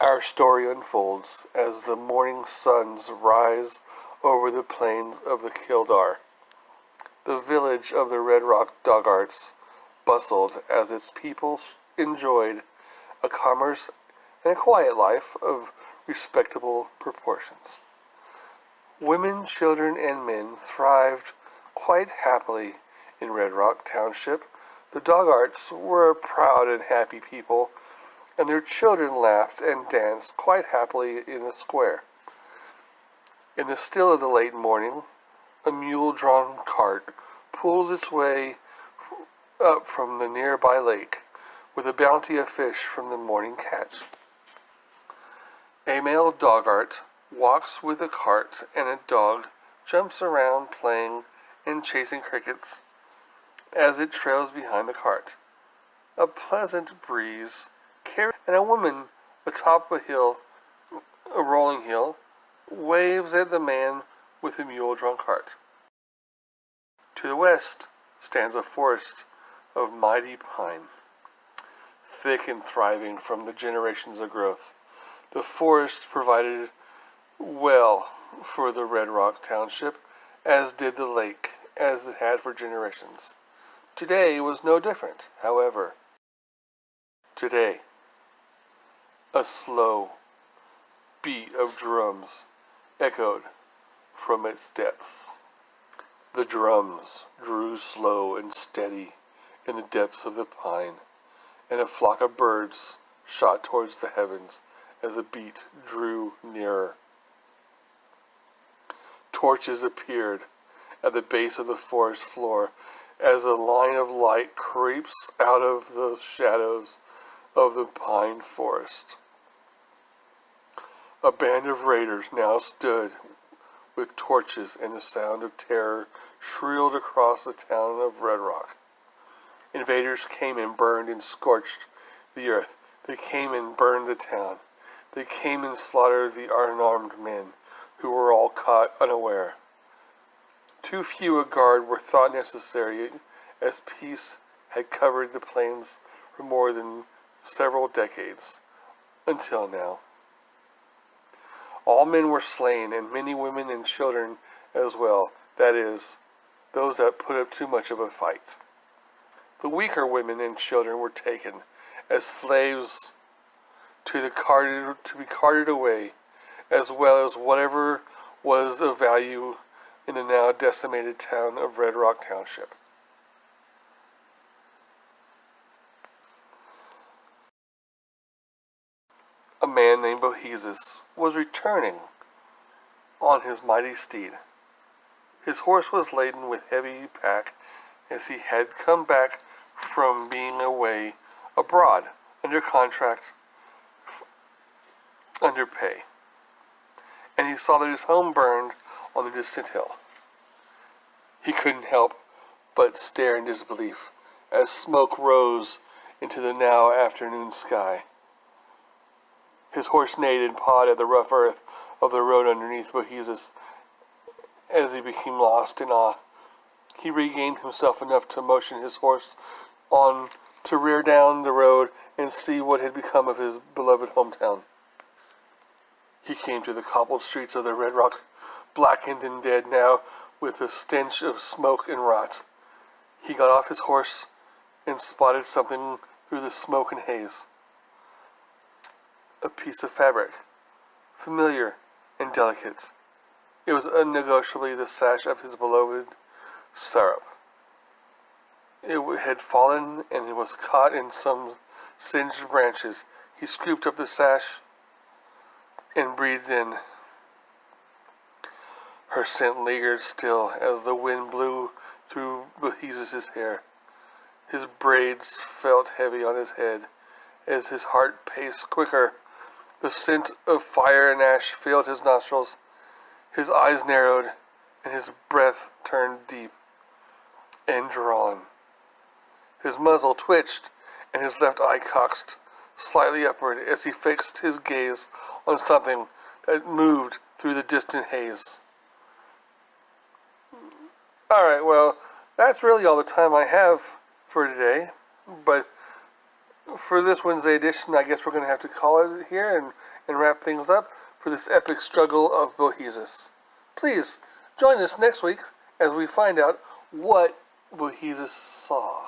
Our story unfolds as the morning suns rise over the plains of the Kildare. The village of the Red Rock Doggarts bustled as its people enjoyed a commerce and a quiet life of respectable proportions. Women, children, and men thrived quite happily in Red Rock Township. The Doggarts were a proud and happy people, and their children laughed and danced quite happily in the square. In the still of the late morning, a mule-drawn cart pulls its way up from the nearby lake with a bounty of fish from the morning catch. A male doggart walks with a cart, and a dog jumps around playing and chasing crickets as it trails behind the cart. A pleasant breeze carries, and a woman atop a rolling hill, waves at the man with the mule-drawn cart. To the west stands a forest of mighty pine, thick and thriving from the generations of growth. The forest provided well for the Red Rock Township, as did the lake, as it had for generations. Today was no different, however. Today, a slow beat of drums echoed from its depths. The drums drew slow and steady in the depths of the pine, and a flock of birds shot towards the heavens as the beat drew nearer. Torches appeared at the base of the forest floor as a line of light creeps out of the shadows of the pine forest. A band of raiders now stood with torches, and the sound of terror shrilled across the town of Red Rock. Invaders came and burned and scorched the earth. They came and burned the town. They came and slaughtered the unarmed men, who were all caught unaware. Too few a guard were thought necessary, as peace had covered the plains for more than several decades, until now. All men were slain, and many women and children as well, that is, those that put up too much of a fight. The weaker women and children were taken as slaves to be carted away, as well as whatever was of value in the now decimated town of Red Rock Township. A man named Bohesus was returning on his mighty steed. His horse was laden with heavy pack, as he had come back from being away abroad under contract, under pay, and he saw that his home burned on the distant hill. He couldn't help but stare in disbelief as smoke rose into the now afternoon sky. His horse neighed and pawed at the rough earth of the road underneath Bohesus as he became lost in awe. He regained himself enough to motion his horse on to rear down the road and see what had become of his beloved hometown. He came to the cobbled streets of the Red Rock, blackened and dead now with a stench of smoke and rot. He got off his horse and spotted something through the smoke and haze. A piece of fabric, familiar and delicate. It was unnegotiably the sash of his beloved syrup. It had fallen, and it was caught in some singed branches. He scooped up the sash and breathed in. Her scent lingered still as the wind blew through Bohesus' hair. His braids felt heavy on his head as his heart paced quicker. The scent of fire and ash filled his nostrils. His eyes narrowed, and his breath turned deep and drawn. His muzzle twitched, and his left eye cocked slightly upward as he fixed his gaze on something that moved through the distant haze. Alright, well, that's really all the time I have for today, but For this Wednesday edition, I guess we're going to have to call it here and wrap things up for this epic struggle of Bohesus. Please join us next week as we find out what Bohesus saw.